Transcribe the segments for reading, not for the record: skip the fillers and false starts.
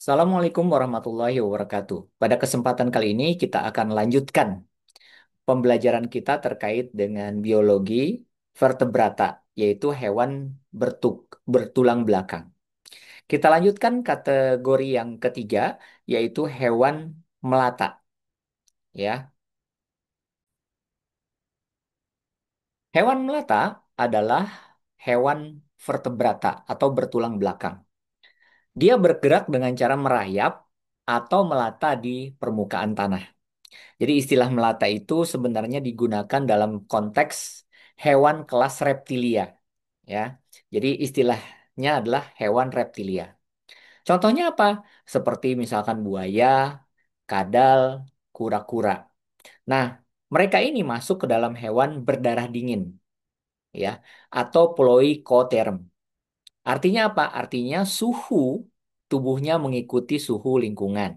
Assalamualaikum warahmatullahi wabarakatuh. Pada kesempatan kali ini kita akan lanjutkan pembelajaran kita terkait dengan biologi vertebrata, yaitu hewan bertulang belakang. Kita lanjutkan kategori yang ketiga, yaitu hewan melata. Ya, hewan melata adalah hewan vertebrata atau bertulang belakang. Dia bergerak dengan cara merayap atau melata di permukaan tanah. Jadi istilah melata itu sebenarnya digunakan dalam konteks hewan kelas reptilia, ya. Jadi istilahnya adalah hewan reptilia. Contohnya apa? Seperti misalkan buaya, kadal, kura-kura. Nah, mereka ini masuk ke dalam hewan berdarah dingin, ya, atau Poicoterm. Artinya apa? Artinya suhu tubuhnya mengikuti suhu lingkungan.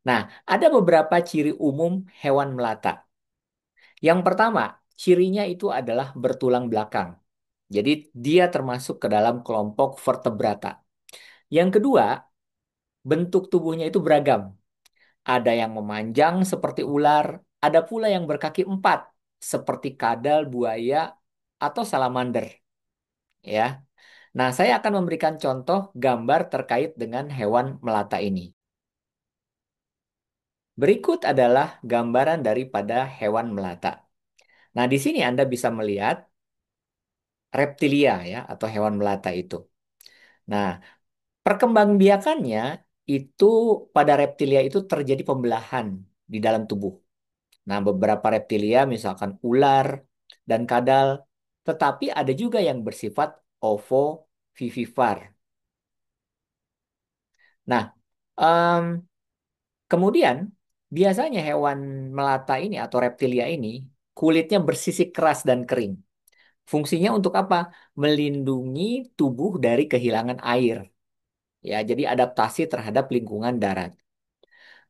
Nah, ada beberapa ciri umum hewan melata. Yang pertama, cirinya itu adalah bertulang belakang. Jadi dia termasuk ke dalam kelompok vertebrata. Yang kedua, bentuk tubuhnya itu beragam. Ada yang memanjang seperti ular, ada pula yang berkaki empat seperti kadal, buaya, atau salamander. Ya. Nah, saya akan memberikan contoh gambar terkait dengan hewan melata ini. Berikut adalah gambaran daripada hewan melata. Nah, di sini Anda bisa melihat reptilia ya atau hewan melata itu. Nah, perkembangbiakannya itu pada reptilia itu terjadi pembelahan di dalam tubuh. Nah, beberapa reptilia misalkan ular dan kadal, tetapi ada juga yang bersifat ovovivipar. Nah, em, kemudian biasanya hewan melata ini atau reptilia ini kulitnya bersisik keras dan kering. Fungsinya untuk apa? Melindungi tubuh dari kehilangan air. Ya, jadi adaptasi terhadap lingkungan darat.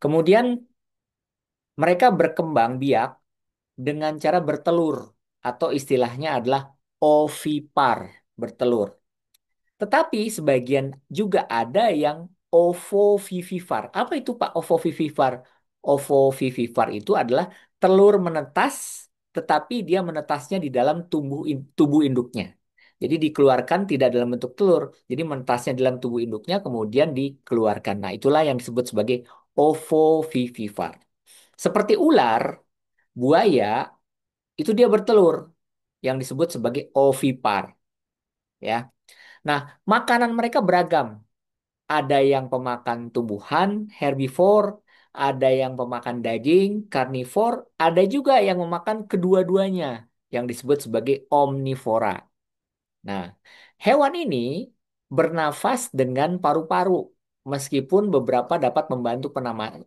Kemudian mereka berkembang biak dengan cara bertelur atau istilahnya adalah ovipar, bertelur. Tetapi sebagian juga ada yang ovovivipar. Apa itu Pak ovovivipar? Ovovivipar itu adalah telur menetas, tetapi dia menetasnya di dalam tubuh induknya. Jadi dikeluarkan tidak dalam bentuk telur, jadi menetasnya dalam tubuh induknya kemudian dikeluarkan. Nah, itulah yang disebut sebagai ovovivipar. Seperti ular, buaya itu dia bertelur yang disebut sebagai ovipar, ya. Nah, makanan mereka beragam. Ada yang pemakan tumbuhan, herbivore, ada yang pemakan daging, karnivor, ada juga yang memakan kedua-duanya, yang disebut sebagai omnivora. Nah, hewan ini bernafas dengan paru-paru, meskipun beberapa dapat membantu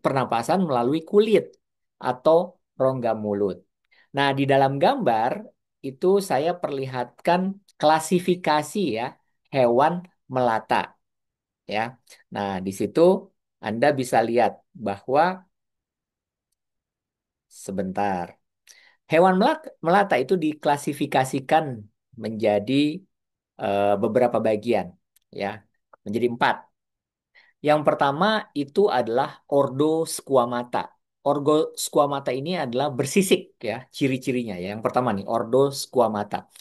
pernapasan melalui kulit atau rongga mulut. Nah, di dalam gambar itu saya perlihatkan klasifikasi ya hewan melata ya. Nah, di situ Anda bisa lihat bahwa sebentar. Hewan melata itu diklasifikasikan menjadi beberapa bagian ya, menjadi empat. Yang pertama itu adalah Ordo Squamata. Ordo Squamata ini adalah bersisik ya, ciri-cirinya ya. Yang pertama nih, Ordo Squamata.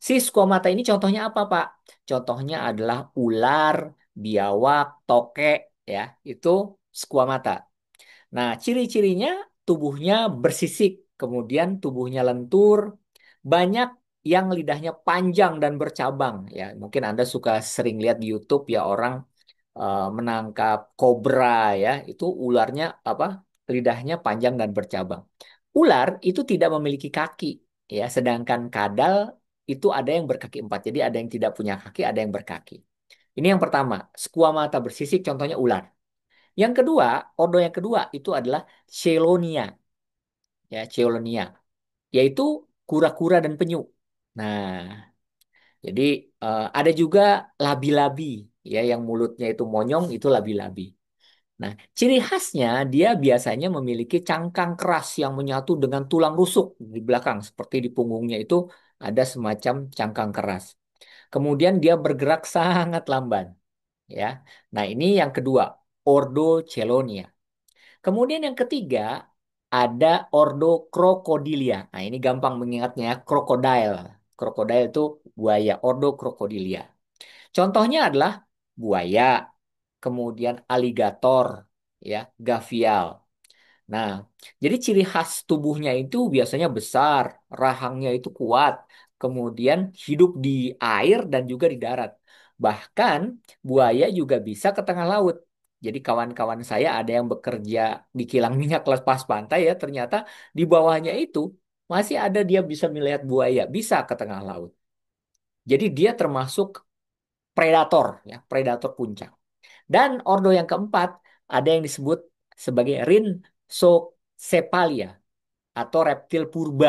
Si squamata ini contohnya apa, Pak? Contohnya adalah ular, biawak, tokek ya. Itu squamata. Nah, ciri-cirinya tubuhnya bersisik, kemudian tubuhnya lentur, banyak yang lidahnya panjang dan bercabang. Ya, mungkin Anda suka sering lihat di YouTube ya orang menangkap kobra ya, itu ularnya apa? Lidahnya panjang dan bercabang. Ular itu tidak memiliki kaki ya, sedangkan kadal itu ada yang berkaki empat. Jadi ada yang tidak punya kaki, ada yang berkaki. Ini yang pertama, squamata bersisik contohnya ular. Yang kedua, ordo yang kedua itu adalah Chelonia, ya Chelonia, yaitu kura-kura dan penyu. Nah, jadi ada juga labi-labi, ya yang mulutnya itu monyong itu labi-labi. Nah, ciri khasnya dia biasanya memiliki cangkang keras yang menyatu dengan tulang rusuk di belakang, seperti di punggungnya itu ada semacam cangkang keras. Kemudian dia bergerak sangat lamban, ya. Nah, ini yang kedua. Ordo Chelonia. Kemudian yang ketiga ada Ordo Crocodilia. Nah, ini gampang mengingatnya, crocodile. Crocodile itu buaya, Ordo Crocodilia. Contohnya adalah buaya, kemudian aligator, ya, gavial. Nah, jadi ciri khas tubuhnya itu biasanya besar, rahangnya itu kuat, kemudian hidup di air dan juga di darat. Bahkan buaya juga bisa ke tengah laut. Jadi kawan-kawan saya ada yang bekerja di kilang minyak lepas pantai ya, ternyata di bawahnya itu masih ada dia bisa melihat buaya, bisa ke tengah laut. Jadi dia termasuk predator ya, predator puncak. Dan ordo yang keempat ada yang disebut sebagai Rhinzocephalia atau reptil purba.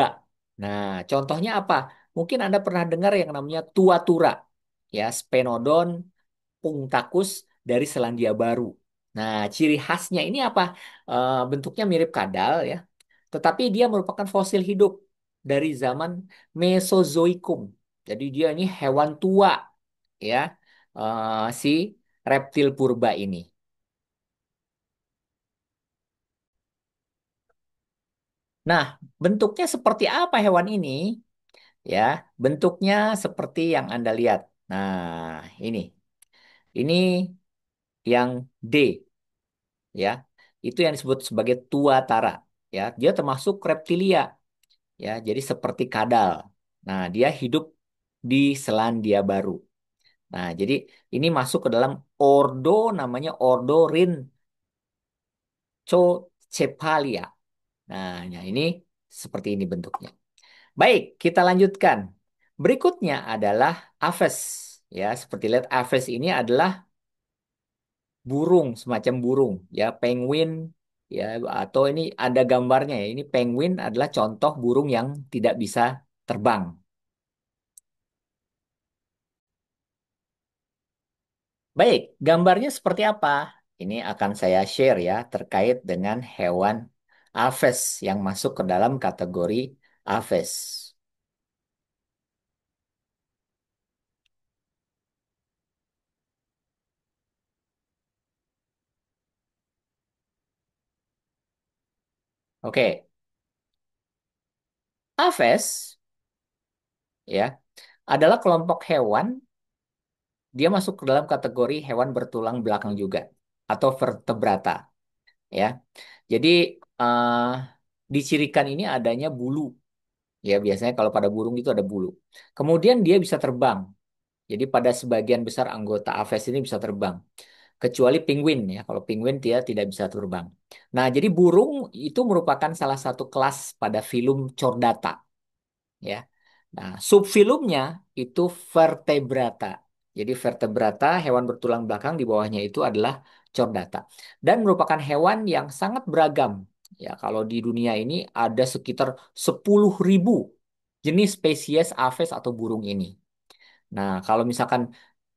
Nah, contohnya apa? Mungkin Anda pernah dengar yang namanya tuatura, ya, Sphenodon punctatus dari Selandia Baru. Nah, ciri khasnya ini apa? Bentuknya mirip kadal, ya, tetapi dia merupakan fosil hidup dari zaman Mesozoikum. Jadi dia ini hewan tua, ya, si reptil purba ini. Nah, bentuknya seperti apa hewan ini? Ya, bentuknya seperti yang Anda lihat. Nah, ini. Ini yang D, ya. Itu yang disebut sebagai tuatara, ya. Dia termasuk reptilia, ya. Jadi seperti kadal. Nah, dia hidup di Selandia Baru. Nah, jadi ini masuk ke dalam ordo namanya Ordo Rhinchocephalia. Nah, ini seperti ini bentuknya. Baik, kita lanjutkan. Berikutnya adalah aves. Ya, seperti lihat aves ini adalah burung, semacam burung, ya, penguin, ya, atau ini ada gambarnya ya. Ini penguin adalah contoh burung yang tidak bisa terbang. Baik, gambarnya seperti apa? Ini akan saya share ya terkait dengan hewan aves yang masuk ke dalam kategori aves. Oke, aves ya adalah kelompok hewan. Dia masuk ke dalam kategori hewan bertulang belakang juga atau vertebrata, ya. Jadi eh, dicirikan ini adanya bulu, ya, biasanya kalau pada burung itu ada bulu. Kemudian dia bisa terbang. Jadi pada sebagian besar anggota aves ini bisa terbang, kecuali penguin ya. Kalau penguin dia tidak bisa terbang. Nah, jadi burung itu merupakan salah satu kelas pada filum Chordata, ya. Nah, subfilumnya itu vertebrata. Jadi vertebrata, hewan bertulang belakang di bawahnya itu adalah chordata. Dan merupakan hewan yang sangat beragam. Ya, kalau di dunia ini ada sekitar 10.000 jenis spesies aves atau burung ini. Nah, kalau misalkan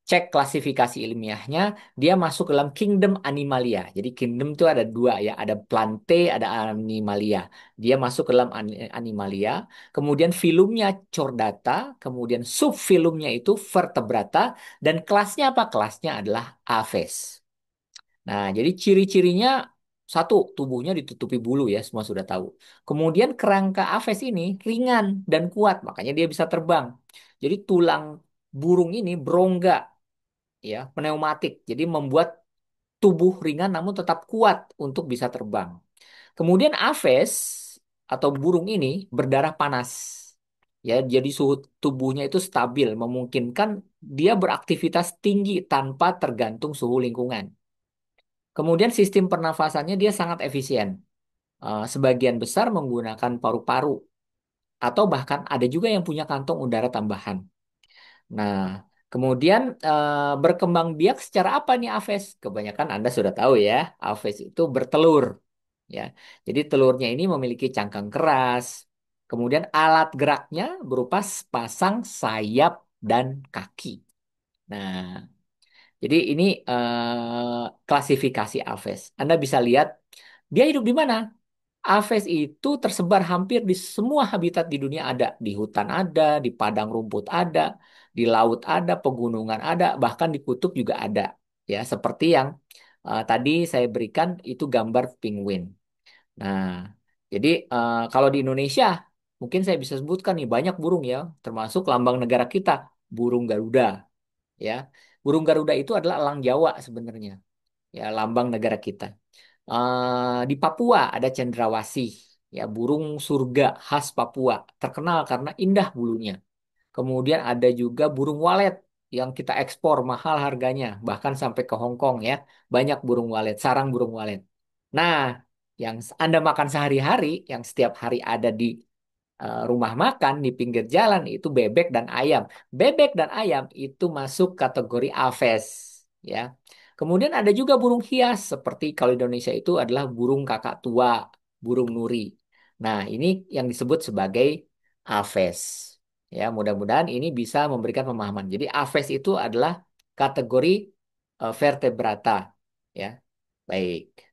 cek klasifikasi ilmiahnya, dia masuk dalam kingdom Animalia. Jadi kingdom itu ada dua ya, ada Plante, ada Animalia. Dia masuk ke dalam Animalia. Kemudian filumnya Chordata, kemudian subfilumnya itu Vertebrata, dan kelasnya apa? Kelasnya adalah Aves. Nah, jadi ciri-cirinya satu, tubuhnya ditutupi bulu ya, semua sudah tahu. Kemudian kerangka Aves ini ringan dan kuat, makanya dia bisa terbang. Jadi tulang burung ini berongga, ya, pneumatik. Jadi membuat tubuh ringan namun tetap kuat untuk bisa terbang. Kemudian aves atau burung ini berdarah panas. Ya, jadi suhu tubuhnya itu stabil, memungkinkan dia beraktivitas tinggi tanpa tergantung suhu lingkungan. Kemudian sistem pernafasannya dia sangat efisien. Sebagian besar menggunakan paru-paru atau bahkan ada juga yang punya kantong udara tambahan. Nah, kemudian berkembang biak secara apa nih Aves? Kebanyakan Anda sudah tahu ya, Aves itu bertelur. Ya, jadi telurnya ini memiliki cangkang keras. Kemudian alat geraknya berupa sepasang sayap dan kaki. Nah, jadi ini klasifikasi Aves. Anda bisa lihat dia hidup di mana? Aves itu tersebar hampir di semua habitat di dunia ada. Di hutan ada, di padang rumput ada, di laut ada, pegunungan ada, bahkan di kutub juga ada. Ya, seperti yang Tadi saya berikan itu gambar penguin. Nah, jadi kalau di Indonesia mungkin saya bisa sebutkan nih banyak burung ya, termasuk lambang negara kita, burung Garuda ya. Burung Garuda itu adalah elang Jawa sebenarnya, ya lambang negara kita. Di Papua ada cendrawasih, ya burung surga khas Papua, terkenal karena indah bulunya. Kemudian ada juga burung walet yang kita ekspor mahal harganya, bahkan sampai ke Hong Kong ya. Banyak burung walet, sarang burung walet. Nah, yang Anda makan sehari-hari, yang setiap hari ada di rumah makan di pinggir jalan itu bebek dan ayam. Bebek dan ayam itu masuk kategori aves, ya. Kemudian ada juga burung hias seperti kalau di Indonesia itu adalah burung kakak tua, burung nuri. Nah, ini yang disebut sebagai aves. Ya, mudah-mudahan ini bisa memberikan pemahaman. Jadi aves itu adalah kategori vertebrata, ya. Baik.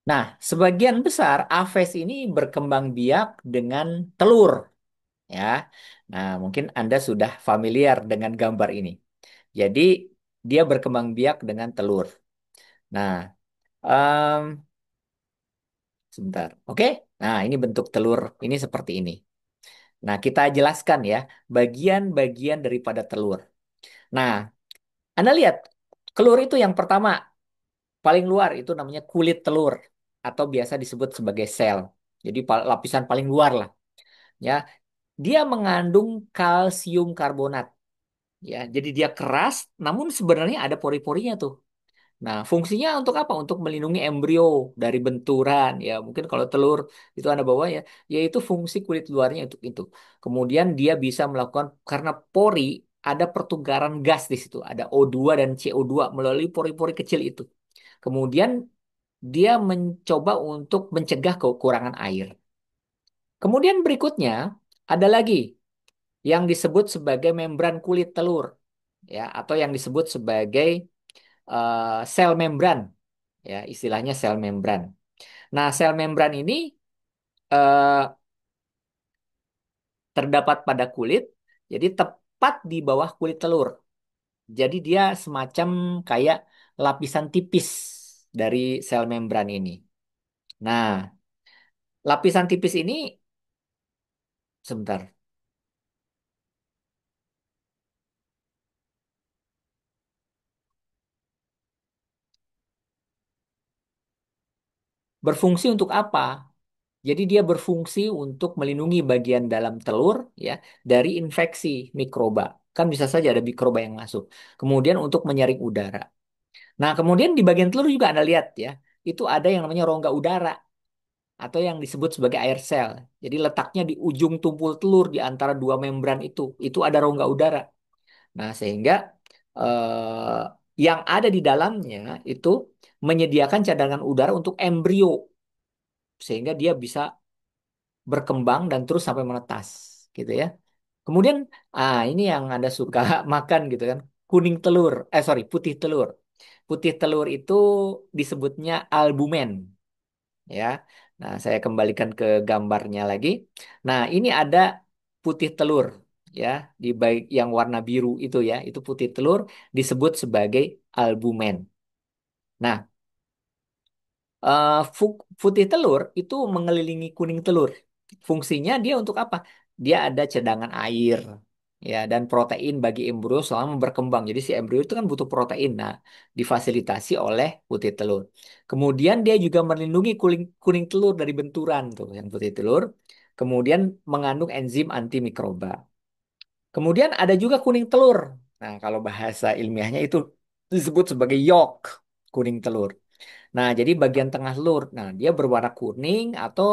Nah, sebagian besar aves ini berkembang biak dengan telur, ya. Nah, mungkin Anda sudah familiar dengan gambar ini. Jadi, dia berkembang biak dengan telur. Nah, em, sebentar. Oke. Nah, ini bentuk telur ini seperti ini. Nah, kita jelaskan ya bagian-bagian daripada telur. Nah, Anda lihat telur itu yang pertama paling luar itu namanya kulit telur atau biasa disebut sebagai sel. Jadi lapisan paling luar lah, ya. Dia mengandung kalsium karbonat, ya. Jadi dia keras, namun sebenarnya ada pori-porinya tuh. Nah, fungsinya untuk apa? Untuk melindungi embrio dari benturan, ya. Mungkin kalau telur itu Anda bawa ya, yaitu fungsi kulit luarnya itu. Kemudian dia bisa melakukan karena pori ada pertukaran gas di situ, ada O2 dan CO2 melalui pori-pori kecil itu. Kemudian dia mencoba untuk mencegah kekurangan air. Kemudian berikutnya ada lagi yang disebut sebagai membran kulit telur, ya, atau yang disebut sebagai sel membran, ya, istilahnya sel membran. Nah, sel membran ini eh, terdapat pada kulit, jadi tepat di bawah kulit telur. Jadi dia semacam kayak lapisan tipis dari sel membran ini. Nah, lapisan tipis ini sebentar. Berfungsi untuk apa? Jadi dia berfungsi untuk melindungi bagian dalam telur ya dari infeksi mikroba. Kan bisa saja ada mikroba yang masuk. Kemudian untuk menyaring udara. Nah, kemudian di bagian telur juga Anda lihat ya, itu ada yang namanya rongga udara atau yang disebut sebagai air sel. Jadi letaknya di ujung tumpul telur di antara dua membran itu ada rongga udara. Nah, sehingga eh, yang ada di dalamnya itu menyediakan cadangan udara untuk embrio sehingga dia bisa berkembang dan terus sampai menetas gitu ya. Kemudian ini yang Anda suka makan gitu kan. Kuning telur, sorry, putih telur. Putih telur itu disebutnya albumen ya. Nah, saya kembalikan ke gambarnya lagi. Nah, ini ada putih telur ya di baik yang warna biru itu ya, itu putih telur disebut sebagai albumen. Nah, putih telur itu mengelilingi kuning telur. Fungsinya dia untuk apa? Dia ada cadangan air, ya, dan protein bagi embrio selama berkembang. Jadi si embrio itu kan butuh protein. Nah, difasilitasi oleh putih telur. Kemudian dia juga melindungi kuning, kuning telur dari benturan tuh, yang putih telur. Kemudian mengandung enzim antimikroba. Kemudian ada juga kuning telur. Nah, kalau bahasa ilmiahnya itu disebut sebagai yolk kuning telur. Nah, jadi bagian tengah telur, nah dia berwarna kuning atau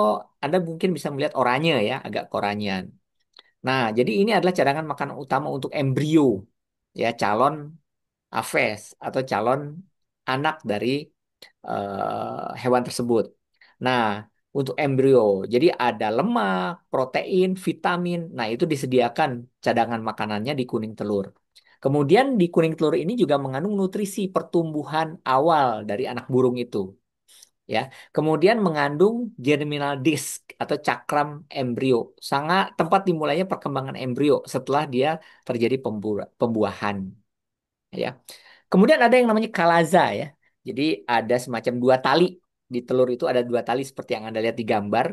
Anda mungkin bisa melihat oranye ya, agak keoranyean. Nah, jadi ini adalah cadangan makanan utama untuk embrio, ya calon aves atau calon anak dari hewan tersebut. Nah, untuk embrio, jadi ada lemak, protein, vitamin. Nah, itu disediakan cadangan makanannya di kuning telur. Kemudian di kuning telur ini juga mengandung nutrisi pertumbuhan awal dari anak burung itu ya. Kemudian mengandung germinal disk atau cakram embrio. Sangat tempat dimulainya perkembangan embrio setelah dia terjadi pembuahan ya. Kemudian ada yang namanya kalaza ya. Jadi ada semacam dua tali di telur itu ada dua tali seperti yang Anda lihat di gambar.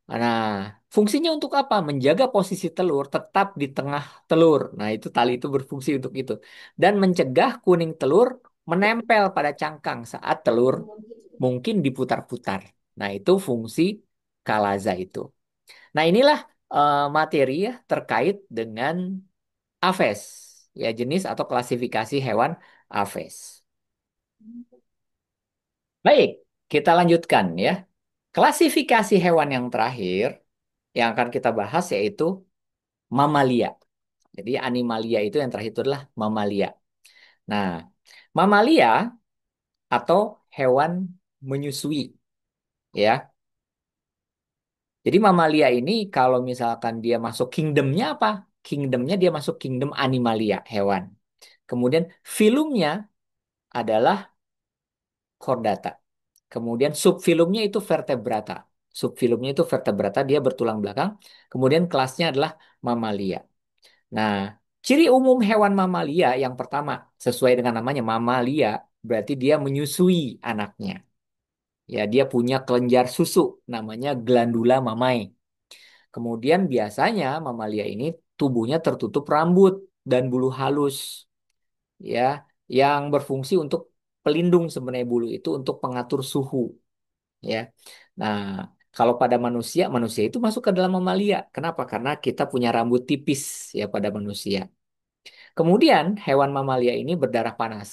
Nah, fungsinya untuk apa? Menjaga posisi telur tetap di tengah telur. Nah, itu tali itu berfungsi untuk itu. Dan mencegah kuning telur menempel pada cangkang saat telur mungkin diputar-putar. Nah, itu fungsi kalaza itu. Nah, inilah materi ya terkait dengan Aves, ya jenis atau klasifikasi hewan Aves. Baik, kita lanjutkan ya. Klasifikasi hewan yang terakhir yang akan kita bahas yaitu mamalia. Jadi animalia itu yang terakhir itu adalah mamalia. Nah, mamalia atau hewan menyusui ya. Jadi mamalia ini kalau misalkan dia masuk kingdomnya apa? Kingdomnya dia masuk kingdom animalia, hewan. Kemudian filumnya adalah chordata. Kemudian subfilumnya itu vertebrata. Subfilumnya itu vertebrata, dia bertulang belakang. Kemudian kelasnya adalah mamalia. Nah, ciri umum hewan mamalia yang pertama, sesuai dengan namanya mamalia, berarti dia menyusui anaknya. Ya, dia punya kelenjar susu, namanya glandula mammae. Kemudian biasanya mamalia ini tubuhnya tertutup rambut dan bulu halus, ya, yang berfungsi untuk pelindung sebenarnya bulu itu untuk pengatur suhu, ya. Nah, kalau pada manusia, manusia itu masuk ke dalam mamalia. Kenapa? Karena kita punya rambut tipis ya pada manusia. Kemudian hewan mamalia ini berdarah panas.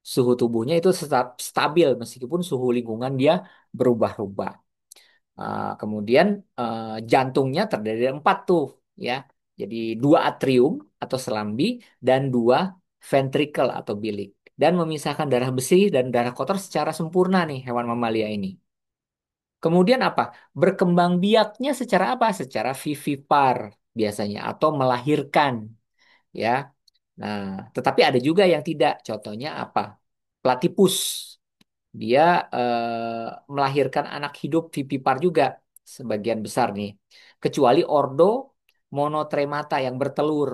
Suhu tubuhnya itu tetap stabil meskipun suhu lingkungan dia berubah-ubah. Kemudian jantungnya terdiri dari empat tuh ya. Jadi dua atrium atau selambi dan dua ventricle atau bilik. Dan memisahkan darah besi dan darah kotor secara sempurna nih hewan mamalia ini. Kemudian apa? Berkembang biaknya secara apa? Secara vivipar biasanya atau melahirkan ya. Nah, tetapi ada juga yang tidak. Contohnya apa? Platypus. Dia melahirkan anak hidup vivipar juga sebagian besar nih. Kecuali ordo monotremata yang bertelur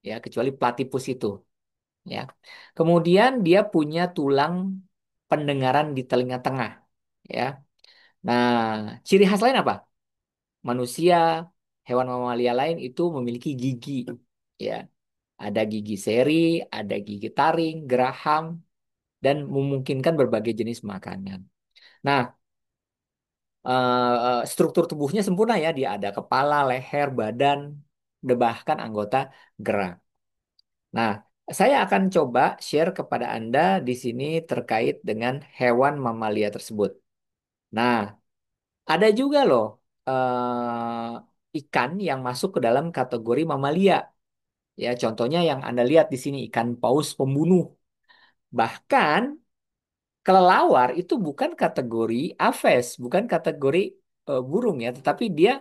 ya, kecuali platypus itu ya. Kemudian dia punya tulang pendengaran di telinga tengah ya. Nah, ciri khas lain apa? Manusia, hewan mamalia lain itu memiliki gigi ya. Ada gigi seri, ada gigi taring, geraham, dan memungkinkan berbagai jenis makanan. Nah, struktur tubuhnya sempurna ya. Dia ada kepala, leher, badan, dan bahkan anggota gerak. Nah, saya akan coba share kepada Anda di sini terkait dengan hewan mamalia tersebut. Nah, ada juga loh ikan yang masuk ke dalam kategori mamalia. Ya, contohnya yang Anda lihat di sini ikan paus pembunuh. Bahkan kelelawar itu bukan kategori aves, bukan kategori burung ya, tetapi dia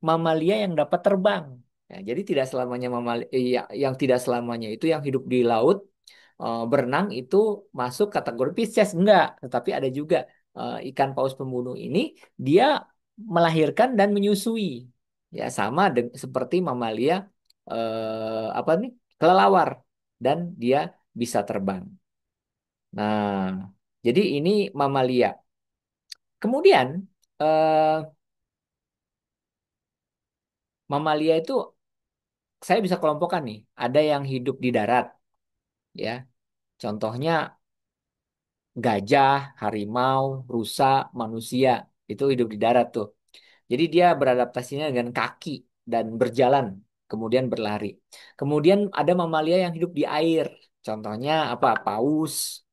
mamalia yang dapat terbang. Ya, jadi tidak selamanya mamalia yang tidak selamanya itu yang hidup di laut berenang itu masuk kategori Pisces enggak, tetapi ada juga ikan paus pembunuh ini dia melahirkan dan menyusui. Ya, sama seperti mamalia apa nih? Kelelawar dan dia bisa terbang. Nah, jadi ini mamalia. Kemudian eh, mamalia itu saya bisa kelompokkan nih. Ada yang hidup di darat, ya. Contohnya gajah, harimau, rusa, manusia itu hidup di darat tuh. Jadi dia beradaptasinya dengan kaki dan berjalan, kemudian berlari. Kemudian ada mamalia yang hidup di air. Contohnya apa? Paus.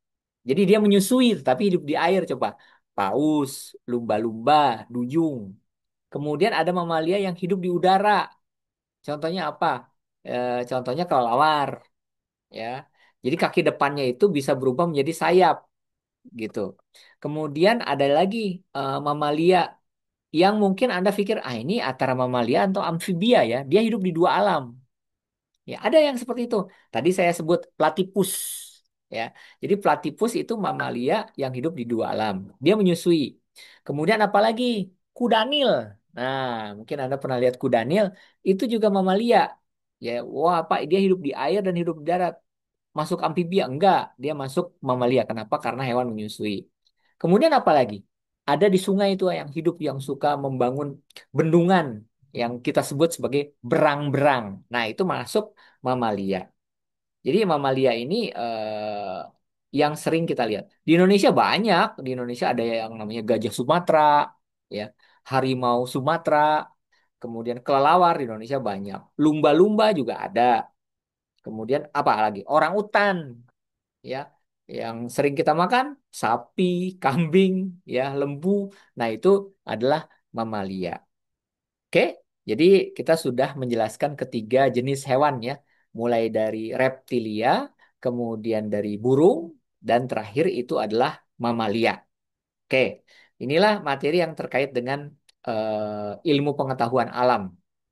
Jadi dia menyusui, tapi hidup di air coba. Paus, lumba-lumba, duyung. Kemudian ada mamalia yang hidup di udara. Contohnya apa? Contohnya kelelawar, ya. Jadi kaki depannya itu bisa berubah menjadi sayap, gitu. Kemudian ada lagi mamalia yang mungkin Anda pikir, ah ini antara mamalia atau amfibia ya. Dia hidup di dua alam. Ya, ada yang seperti itu. Tadi saya sebut platypus, ya. Jadi platypus itu mamalia yang hidup di dua alam. Dia menyusui. Kemudian apalagi kudanil. Nah, mungkin Anda pernah lihat kudanil, itu juga mamalia. Ya, wah Pak, dia hidup di air dan hidup di darat. masuk amfibia? Enggak, dia masuk mamalia. Kenapa? Karena hewan menyusui. Kemudian apa lagi? Ada di sungai itu yang hidup yang suka membangun bendungan yang kita sebut sebagai berang-berang. Nah, itu masuk mamalia. Jadi mamalia ini yang sering kita lihat. Di Indonesia banyak. Di Indonesia ada yang namanya gajah Sumatera, ya, harimau Sumatera, kemudian kelelawar di Indonesia banyak. Lumba-lumba juga ada. Kemudian apa lagi? Orang utan, ya, yang sering kita makan, sapi, kambing, ya, lembu. Nah, itu adalah mamalia. Oke, jadi kita sudah menjelaskan ketiga jenis hewan ya, mulai dari reptilia, kemudian dari burung, dan terakhir itu adalah mamalia. Oke, inilah materi yang terkait dengan ilmu pengetahuan alam.